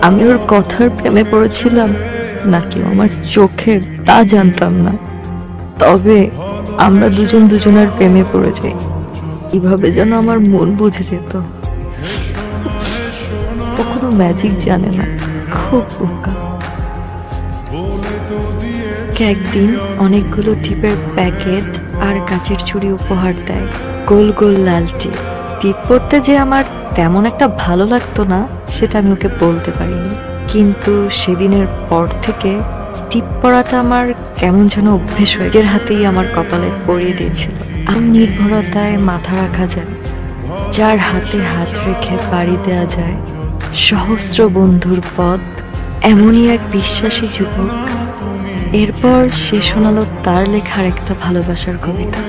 আমি ওর কথার প্রেমে পড়েছিলাম নাকি আমার চোখের তা জানতাম না, তবে আমরা দুজন দুজনের প্রেমে পড়ে যাই। কিভাবে যেন আমার মন বুঝে যেত। ও কোনো ম্যাজিক জানে না, খুব বোকা। একদিন অনেকগুলো টিপের প্যাকেট আর কাচের ছুরি উপহার দেয়, গোল গোল লাল টিপ। টিপ পড়তে যে আমার তেমন একটা ভালো লাগতো না সেটা আমি ওকে বলতে পারিনি, কিন্তু সেদিনের পর থেকে টিপ পড়াটা আমার কেমন যেন অভ্যেস হয়ে নিজের হাতেই আমার কপালে পরিয়ে দিয়েছিল। আমি নির্ভরতায় মাথা রাখা যায়, যার হাতে হাত রেখে পাড়ি দেওয়া যায় সহস্র বন্ধুর পথ, এমনই এক বিশ্বাসী যুবক। এরপর সে শোনালো তার লেখার একটা ভালোবাসার কবিতা।